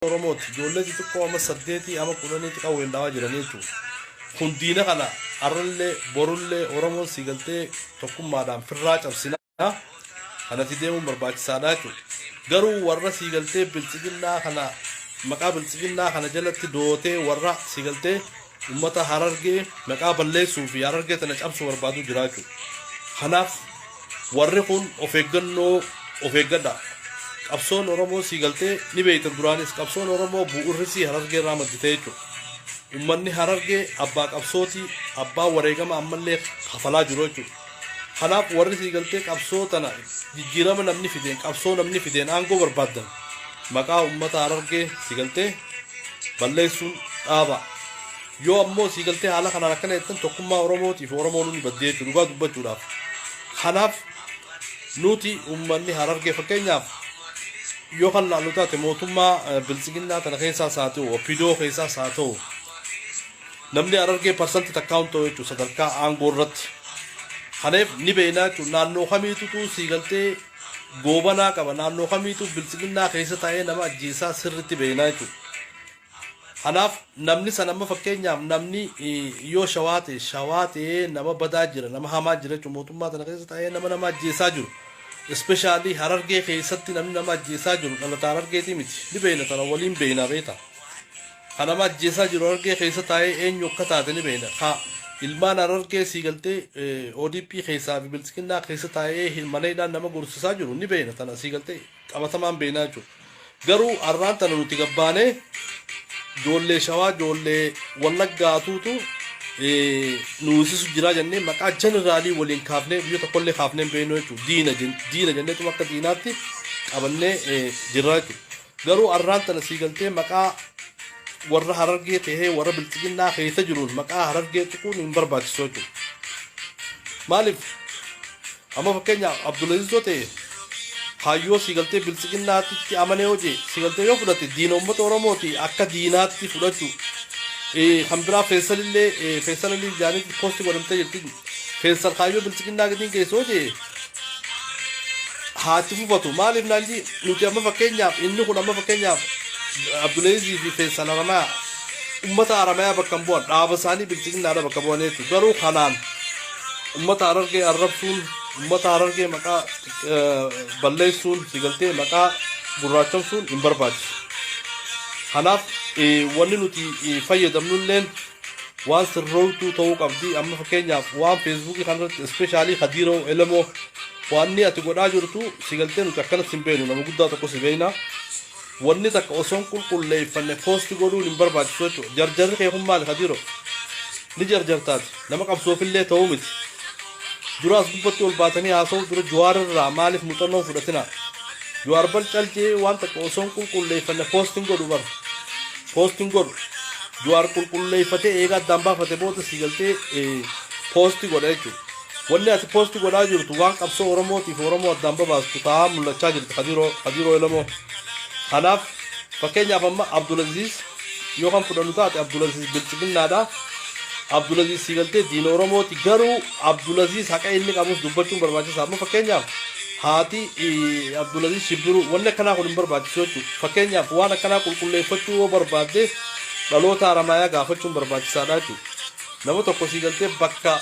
Oromooti ijoollee xixiqqoo amma 8 amma 10 qawween dhaawaa jiranii jechuudha. Kun diina kana arrallee borullee Oromoon siigaltee tokkummaadhaan firraa cabsinaa kanatti deemuun barbaachisaadha jechuudha. Garuu warra siigaltee bilchiginnaa kana maqaa bilchiginnaa kana jalatti dootee warra siigaltee ummata Harargee maqaa balleessuu fi Harargee tana cabsuu barbaadu jira jechuudha. Kanaaf warri kun of eeggadha. Qabsoon Oromoo siigaltee ni beeytan duraanis qabsoon Oromoo bu'uurrisii Harargee irraa madditee jechuudha. Ummanni Harargee abbaa qabsooti abbaa wareegama ammallee kafalaa jiru jechuudha. Kanaaf warri siigaltee qabsoo tana jijjiirama namni fideen qabsoo namni fideen aangoo barbaadan maqaa ummata Harargee siigaltee balleessuun dhaaba. Yoo ammoo siigaltee haala kanaan akkana jettan tokkummaa Oromootiif Oromoon ni baddee jechuudha dhugaa dubbachuudhaaf. Kanaaf nuti ummanni Harargee fakkeenyaaf yoo kan laallu taate mootummaa bilchiginnaa tana keessaas haa ta'u OPDO keessaas haa ta'u namni Harargee parsantii takkaa'uun ta'u jechuudha sadarkaa aangoo irratti. Kanaaf ni beeknaa jechuudha naannoo kamiitutu siigaltee goobanaa qaba naannoo kamiitu bilchiginnaa keessa taa'ee nama ajjeesaa sirriitti beeknaa jechuudha. Kanaaf namni san amma fakkeenyaaf namni yoo shawaatee nama badaa jira nama hamaa jira jechuudha mootummaa tana keessa taa'ee nama ajjeesaa jiru. Especially Harargee keessatti namni nama ajjeesaa jiru dhalata Harargeetii miti ni beekna tana waliin beekna beekta. Kan nama ajjeesaa jiru Harargee keessa taa'ee eenyu akka taate ni beekna. Ilmaan Harargee siigaltee ODP keessaa fi bilchiginnaa keessa taa'ee maneedhaan nama gorsisaa jiru ni beekna tana siigaltee qabatamaan beeknaa jechuudha. Garuu arraan tana nuti gabbaanee ijoollee shawaa ijoollee wallaggaatuutu nuusisu jira jennee maqaa jeneraalii waliin kaafnee biyya tokkollee kaafnee beeknoo jechuudha. Diina jenneetu akka diinaatti qabannee jirra jechuudha. Garuu arraan tana siigaltee maqaa warra Harargee ta'ee warra bilchiginnaa keessa jiruun maqaa Harargee tuquun hin barbaachisu jechuudha. Maaliif amma fakkeenyaaf Abdulaziz yoo ta'e hayyoo siigaltee bilchiginnaatti amanee hojii siigaltee yoo fudhate diina uummata Oromooti akka diinaatti fudhachuu. Kan biraa Feesalillee jaanitti poosti godhamtee jirti. Feesal hayyoo bilchiginnaa gatiin keessa hojii haati fufatu maaliif naanji nuti amma fakkeenyaaf inni kun amma fakkeenyaaf Abdulaziz fi Feesal Aramaa ummata Aramaa bakka bu'an dhaaba isaanii bilchiginnaadha bakka bu'aneetu garuu kanaan ummata Harargee arrabsuun ummata Harargee maqaa balleessuun siigaltee maqaa gurraachomsuun hin barbaachisu. Kanaaf wanni nuti fayyadamnulleen waan sirrootu ta'uu qabdi amma fakkeenyaaf waan feesbuukii kanarratti especially Hadiiroo Elemoo wanni ati godhaa jirtu siigaltee nuti akkanas hin beeknu nama guddaa tokko si beekna. Wanni takka osoon qulqulleeffanne poosti godhuun hin barbaachisu jechuudha. Jarjarri kee kun maali Hadiiroo? Ni jarjartaati nama qabsoofillee ta'uu miti. Duraas dubbatti ol baatanii haasa'u dura Jawaarraa maaliif muuxannoo fudhatina? Jawaar balcalchee waan takka osoon qulqulleeffanne poostiin godhu bara. Poostiin godhu Jawaar qulqulleeffatee eegaa addaan baafate booda siigaltee poosti godha jechuudha. Wanni ati poosti godhaa jirtu waan qabsoo Oromootiif Oromoo addaan babaastu ta'aa mul'achaa jirti Hadiiroo Elemoo. Kanaaf fakkeenyaaf amma Abdulaziz yoo kan fudhannu taate Abdulaziz bilchiginnaadha. Abdulaziz siigaltee diina Oromooti garuu Abdulaziz haqa inni qabus dubbachuun barbaachisaa. Amma fakkeenyaaf haati Abdulaziz Shibbiru wanni akkanaa kun hin barbaachisu jechuudha. Fakkeenyaaf waan akkanaa qulqulleeffachuu yoo barbaadde dhaloota Haramayaa gaafachuun barbaachisaadha jechuudha. Nama tokko siigaltee bakka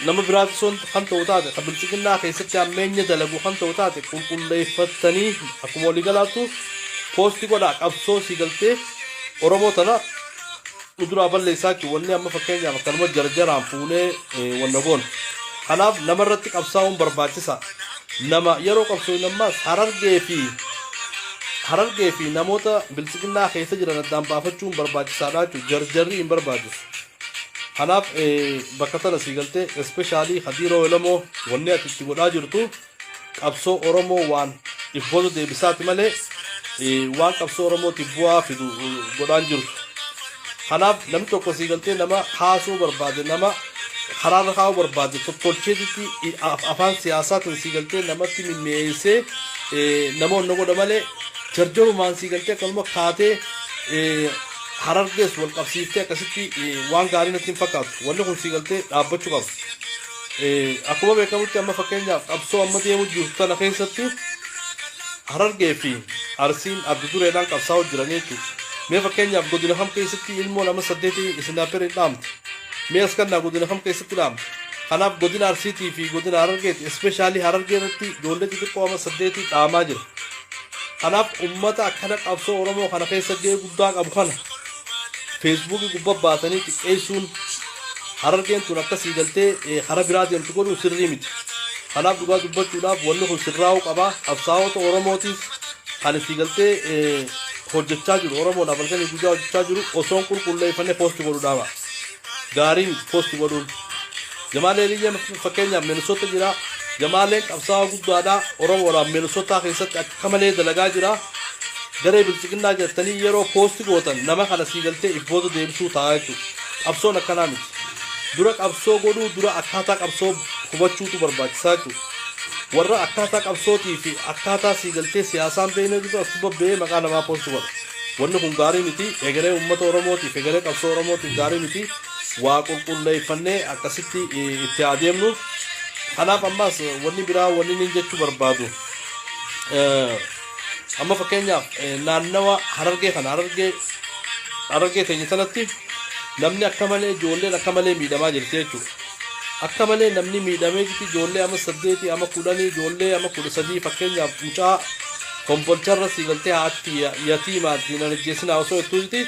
nama biraatti son kan ta'u taate kan bilchiginnaa keessatti ammeenya dalagu kan ta'u taate qulqulleeffatanii akkuma walii galaattu poosti godhaa qabsoo siigaltee Oromoo tana uduraa balleessaa jechuudha. Wanni amma fakkeenyaaf akkanuma jarjaraan fuunee wanna goon. Kanaaf namarratti qabsaa'uun barbaachisa. Nama yeroo qabsoo nammas Harargee fi namoota bilchiginnaa keessa jiran addaan baafachuun barbaachisaadha jechuudha. Jarjarri hin barbaachisu. Kanaaf bakka tana siigaltee especially Hadiiroo Elemoo wanni ati itti godhaa jirtu qabsoo Oromoo waan ifootu deebisaati malee waan qabsoo Oromootiif bu'aa fidu godhaan jirtu. Kanaaf namni tokko siigaltee nama haasuu barbaade nama karaarra kaa'uu barbaade tolcheetitti afaan siyaasaatiin siigaltee namatti mimmeessee nama onna godha malee jarjarumaan siigaltee akkasuma kaatee Harargees wal qabsiiftee akkasitti waan gaarii natti hin fakkaatu. Wanni kun siigaltee dhaabbachuu qaba. Akkuma beekamutti amma fakkeenyaaf qabsoo amma deemu jirtu tana keessatti harargee fi arsiin adda dureedhaan qabsaa'u jiraniitu mee fakkeenyaaf godina kam keessatti ilmoo nama saddeetii isinaaperii dhaamte mee as kannaa godina kam keessatti dhaamte kanaaf godina arsiitii fi godina harargeeti ispeeshaalii harargee irratti ijoollee xixiqqoo ama saddeetii dhaamaa jira kanaaf ummata akkana qabsoo oromoo kana keessa gahee guddaa qabu kana feesbuukii gubbaa baatanii xiqqeessuun harargeen tun akkasii galtee hara biraa deemtu godhuu sirrii miti kanaaf dhugaa dubbachuudhaaf wanni kun sirraa'uu qaba qabsaa'ota oromootiif kan isii galtee hojjechaa jiru oromoodhaaf halkanii guyyaa hojjechaa jiru osoon qulqulleeffannee poosti godhuudhaama gaarii miti poosti godhuun jamaaleen iyya fakkeenyaaf Minnesota jira jamaaleen qabsaa'aa guddaadha oromoodhaaf Minnesota keessatti akka malee dalagaa jira garee bilchiqinnaa jettanii yeroo poosti gootan nama kana sii galtee ifboota deebisuu ta'a jechuudha qabsoon akkanaa miti dura qabsoo godhuu dura akkaataa qabsoo hubachuutu barbaachisaa jechuudha warra akkaataa qabsootii fi akkaataa sii galtee siyaasaan beeknee jiru as babbee maqaa namaa poosti godha wanni kun gaarii miti egeree uummata oromootiif egeree qabsoo oromootiif gaarii miti waa qulqulleeffannee akkasitti itti adeemnu kanaaf ammas wanni biraa wanni nin jechuu barbaadu amma fakkeenyaaf naannawa harargee kana harargee teenya sanatti namni akka malee ijoolleen akka malee miidhamaa jirti jechuudha akka malee namni miidhamee jirti ijoollee ama 8 ama 10 ijoollee ama 13 fakkeenyaaf mucaa kombolcharra sii galtee haatti yatiimaatti nan ajjeesina osoo jettuu jirti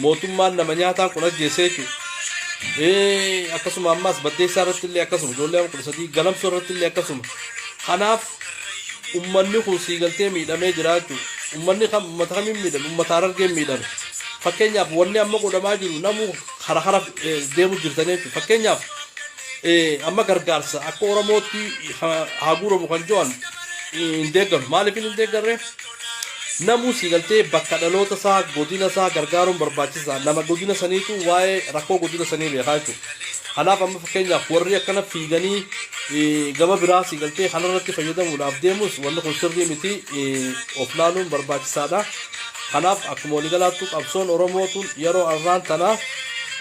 mootummaan nama nyaataan kun ajjeesee jechuudha akkasuma ammas baddeessaa irratti illee akkasuma ijoollee ama 13 galamsoo irratti illee akkasuma kanaaf ummanni kun sii galtee miidhamee jira jechuudha ummanni kan ummata kamiin miidhame ummata harargeen miidhame fakkeenyaaf wanni amma godhamaa jiru namu hara deemu jirtanii jechuudha fakkeenyaaf amma gargaarsa akka oromootti haa guuramu kan jiran hin deeggaru maaliif hin deeggarre namuu sii galtee bakka dhaloota isaa godina isaa gargaaruun barbaachisaa nama godina saniitu waa'ee rakkoo godina sanii beekaa jechuudha kanaaf amma fakkeenyaaf warri akkana fiiganii gama biraa sii galtee kanarratti fayyadamuudhaaf deemus wanni kun sirrii miti of laaluun barbaachisaadha kanaaf akkuma waliigalaattu qabsoon oromootuun yeroo arraan tanaa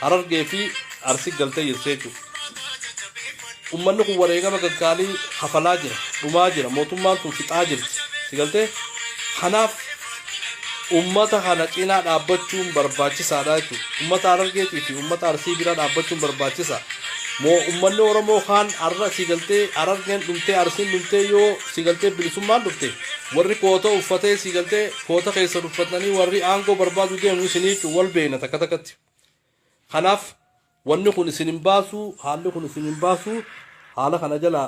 harargee fi arsii galtee jirti jechuudha ummanni kun wareegama gaggaalii hafalaa jira dhumaa jira mootummaan tun fixaa jirti sii galtee kanaaf ummata kana cinaa dhaabbachuun barbaachisaadha jechuudha ummata harargeetii fi ummata arsii biraa dhaabbachuun barbaachisaa moo ummanni oromoo kaan arra sii galtee harargeen dhumtee arsiin dhumtee yoo sii galtee bilisummaan dhufte warri koota uffatee sii galtee koota keessa uffatanii warri aangoo barbaadu deemu isiniitu wal beena takka takkatti kanaaf wanni kun isin hin baasu haalli kun isin hin baasu haala kana jala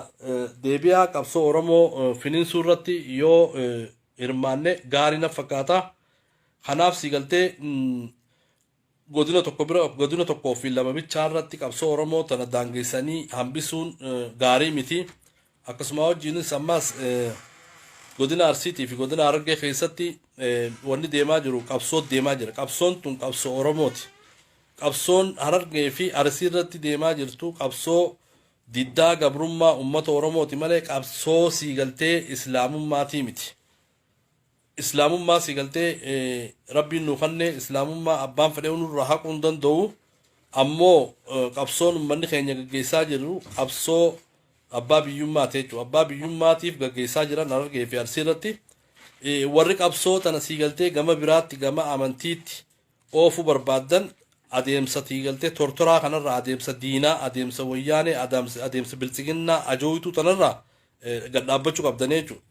deebi'aa qabsoo oromoo finiinsuu irratti yoo hirmaanne gaarii na fakkaata kanaaf sii galtee godina tokkoo fi lama bichaa irratti qabsoo oromoo tana daangeessanii hambisuun gaarii miti akkasuma wajjiinis ammas godina arsiitii fi godina harargee keessatti wanni deemaa jiru qabsoo deemaa jira qabsoon tun qabsoo oromooti qabsoon harargee fi arsii irratti deemaa jirtu qabsoo diddaa gabrummaa ummata oromooti malee qabsoo sii galtee islaamummaatii miti islaamummaa sii galtee rabbiin nu kanne islaamummaa abbaan fedhee nurraa haquu hin danda'u ammoo qabsoon ummanni keenya gaggeessaa jiru qabsoo abbaa biyyummaati jechuudha abbaa biyyummaatiif gaggeessaa jiran harargee fi arsii irratti warri qabsoo tana sii galtee gama biraatti gama amantiitti oofuu barbaadan adeemsa sii galtee tortoraa kanarraa adeemsa diinaa adeemsa wayyaanee adeemsa bilchiginnaa ajooyituu tanarraa gad dhaabbachuu qabdan jechuudha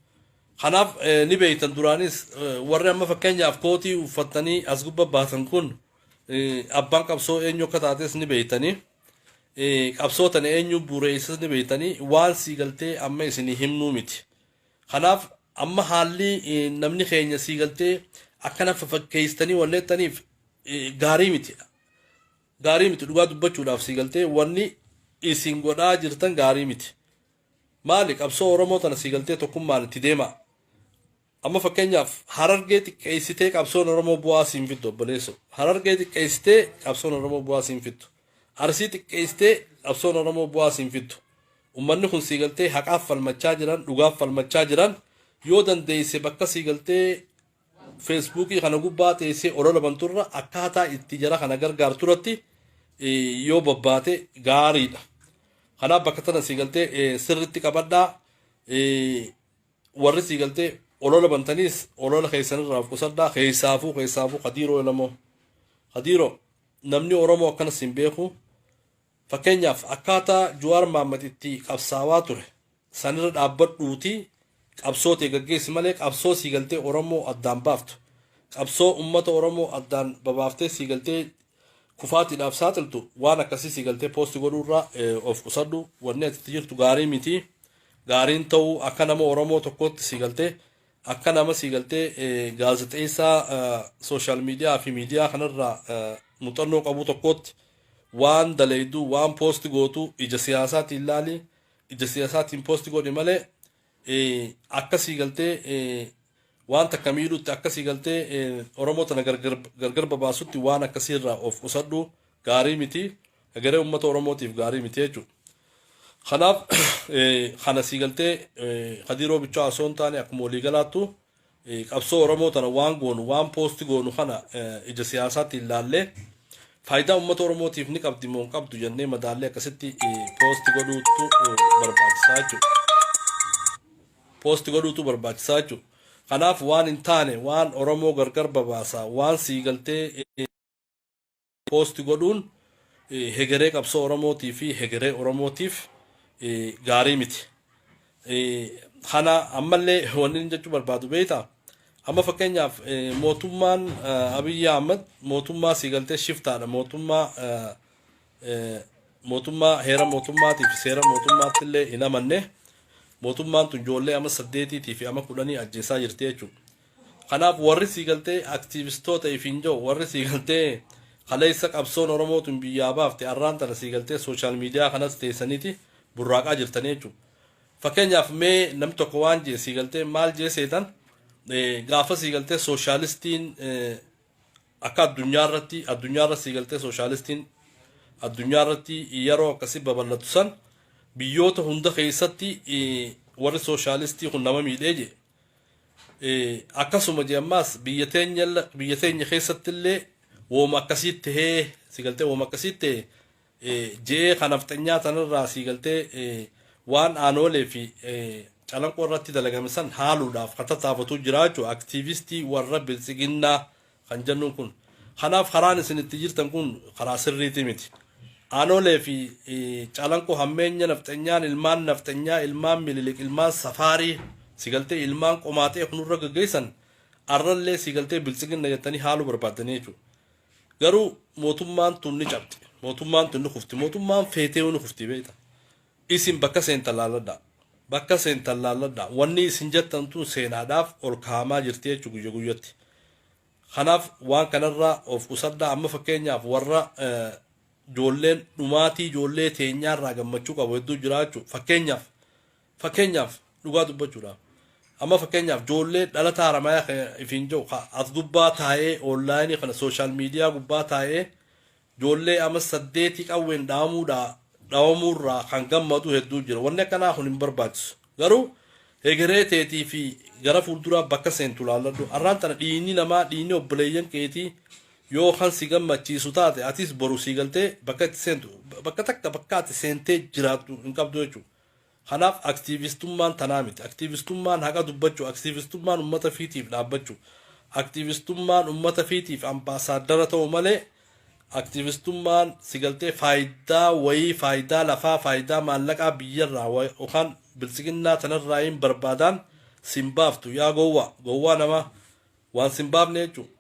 kanaaf ni beeytan duraanis warri amma fakkeenyaaf kootii uffatanii as gubba baasan kun abbaan qabsoo eenyu akka taates ni beeytanii qabsoo tana eenyu bureessas ni beeytanii waan sii galtee amma isinii himnuu miti kanaaf amma haalli namni keenya sii galtee akkana fakkeessanii walleettaniif gaarii miti dhugaa dubbachuudhaaf sii galtee wanni isin godhaa jirtan gaarii miti maali qabsoo oromoo tana sii galtee tokkummaan itti deema amma fakkeenyaaf harargee xiqqeessitee qabsoon oromoo bu'aa siin fiddu obboleesso harargee xiqqeessitee qabsoon oromoo bu'aa siin fiddu arsii xiqqeessitee qabsoon oromoo bu'aa siin fiddu ummanni kun sii galtee haqaaf falmachaa jiran dhugaaf falmachaa jiran yoo dandeesse bakka sii galtee feesbuukii kana gubbaa teessee olola banturra akkaataa itti jara kana gargaarturatti yoo babbaate gaariidha kanaaf bakka tana sii galtee sirritti qabadhaa warri sii galtee olola bantanis olola keessan irraa of qusadhaa keessaafuu qadiiroo namoo qadiiroo namni oromoo akkana sin beeku fakkeenyaaf akkaataa Jawaar Mohaammed itti qabsaawaa ture sanirra dhaabbadhuuti qabsootee gaggeessi malee qabsoo siigaltee oromoo addaan baaftu qabsoo ummata oromoo addaan babaaftee siigaltee kufaatiidhaaf saaxiltu waan akkasii siigaltee poosti godhuurraa of qusadhu wanni ati jirtu gaarii miti gaariin ta'uu akka nama oromoo tokkotti siigaltee akka nama siigaltee gaazexeessaa sooshaal miidiyaa fi miidiyaa kanarraa muuxannoo qabu tokkotti waan daleeyduu waan poosti gootu ija siyaasaatiin ilaali ija siyaasaatiin poosti godhi malee akka siigaltee waan takka miidhutti akka siigaltee oromoo tana gargar babaasutti waan akkasiirraa of qusadhu gaarii miti egeree ummata oromootiif gaarii miti jechuudha. Kanaaf kana siigaltee qadiiroo bichaa osoo hin taane akkuma waliigalaattu qabsoo oromoo tana waan goonu waan poosti goonu kana ija siyaasaatiin ilaallee faayidaa ummata oromootiif ni qabdi moo hin qabdu jennee madaallee akkasitti poosti godhuutu barbaachisaa jechuudha. Poosti godhuutu barbaachisaa jechuudha. Kanaaf waan hin taane waan oromoo gargar babaasaa waan siigaltee poosti godhuun hegeree qabsoo oromootii fi hegeree oromootiif gaarii miti. Kana ammallee wanni jechuu barbaadu beektaa amma fakkeenyaaf mootummaan Abiyyi Ahmed mootummaa siigaltee shiftaadha mootummaa heera mootummaatiif seera mootummaatti illee hin amanne mootummaan tun ijoollee ama 8 fi ama 10 ajjeesaa jirti jechuudha. Kanaaf warri siigaltee aktiivistoota ifiin jiru warri siigaltee kaleessa qabsoon oromoo tun biyyaa baafte arraan tana siigaltee sooshaal miidiyaa kanas teessaniiti burraaqaa jirtanii jechuudha. Fakkeenyaaf mee namni tokko waan jee siigaltee maal jee seetan gaafa siigaltee sooshaalistiin akka addunyaarra siigaltee sooshaalistiin addunyaarratti yeroo akkasii babal'atu san biyyoota hunda keessatti warri sooshaalistii kun nama miidhee jee akkasuma jee ammaas biyya teenya keessatti illee wooma akkasitti siigaltee wooma akkasitti jee kanafxanyaa tanarraa siigaltee waan aanoolee fi calanqoo irratti dalagame san haaluudhaaf kan tattaafatu jiraachuu aktiivistii warra bilisiginnaa kan jennuun kun. Kanaaf karaan isin itti jirtan kun karaa sirriitii miti. Aanoolee fi calanqoo hammeenya nafxanyaan ilmaan nafxanyaa ilmaan mililik ilmaan safaarii siigaltee ilmaan qomaatee kunurra gaggeessan arrallee siigaltee bilisiginna jettanii haaluu barbaadanii jechuudha. Garuu mootummaan tun ni cabdi. Mootummaan tun ni kufti. Mootummaan feetee ni kufti beekta. Isin bakka seentan laalladha. Bakka seentan laalladha. Wanni isin jettan tun seenaadhaaf ol kaamaa jirti jechuudha guyya guyyatti. Kanaaf waan kanarraa of qusadhaa amma fakkeenyaaf warra ijoolleen dhumaatii ijoollee teenyaarraa gammachuu qabu hedduu jiraachuu fakkeenyaaf dhugaa dubbachuudhaaf. Amma fakkeenyaaf ijoollee dhalataa Haramayaa ifiin jiru as gubbaa taa'ee onlaayinii kana sooshaal miidiyaa gubbaa taa'ee ijoollee amma 8 qawween dhaawamuurraa kan gammadu hedduu jira. Wanni akkanaa kun hin barbaachisu. Garuu hegeree teetii fi gara fuulduraa bakka seentu laalladhu. Arraan tana dhiinni obboleeyyan keetii yoo kan si gammachiisu taate atis boru siigaltee bakka itti seentu bakka takka bakka ati seentee jiraattu hin qabdu jechuudha. Kanaaf aktiivistummaan tanaa miti. Aktiivistummaan haqa dubbachuu, aktiivistummaan uummata fiitiif dhaabbachuu, aktiivistummaan uummata fiitiif ambaasaaddara ta'u malee aktiivistummaan siigaltee faayidaa wayii, faayidaa lafaa, faayidaa maallaqaa biyyarraa yookaan bilisiginnaa tanarraa hin barbaadaan simbaaftu yaa gowwaa nama waan simbaafne jechuudha.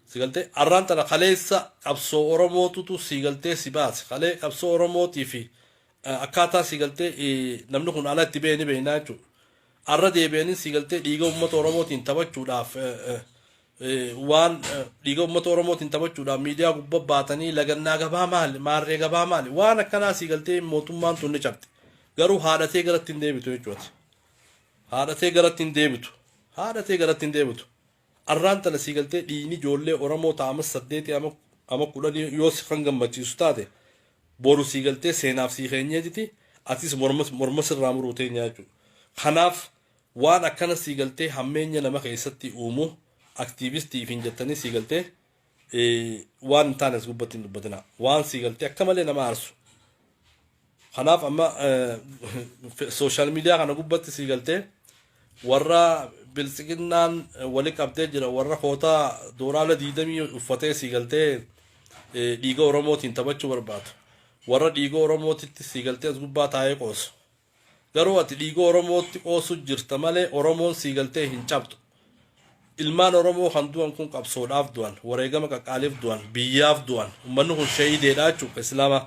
Siigaltee arraan tana kaleessa qabsoo oromootutu siigaltee si baase. Kalee qabsoo oromootii fi akkaataa siigaltee namni kun ala itti beeni beeknaa jechuudha. Arra deebi'anii siigaltee dhiiga uummata oromootiin taphachuudhaaf waan dhiiga uummata oromootiin taphachuudhaaf miidiyaa gubbaa baatanii lagannaa gabaa maali maarree gabaa maali waan akkanaa siigaltee mootummaan tun ni cabdi. Garuu haadhatee garatti hin deebitu jechuudha. Haadhatee garatti hin deebitu. Arraan tana siigaltee dhiigni ijoollee oromoo ta'amas 8 ama 10 yoo si kan gammachiisu taate boru siigaltee seenaaf sii keenyeetiti atis morma sirraa muruu teenya jechuudha. Kanaaf waan akkana siigaltee hammeenya nama keessatti uumu aktiivistiif hin jettanii siigaltee waan hin taane as gubbatti hin dubbatina. Waan siigaltee akka malee nama aarsu. Kanaaf amma sooshaal miidiyaa kana gubbatti siigaltee warra bilsiginnaan wali qabdee jira warra kootaa dooraala diidamii uffatee siigaltee dhiiga oromootiin taphachuu barbaadu warra dhiiga oromootitti siigaltee as gubbaa taa'ee qoosu garuu ati dhiiga oromootti qoosu jirta malee oromoon siigaltee hin cabdu ilmaan oromoo kan du'an kun qabsoodhaaf du'an wareegama qaqqaaliif du'an biyyaaf du'an ummanni kun shahiideedha jechuudha islaama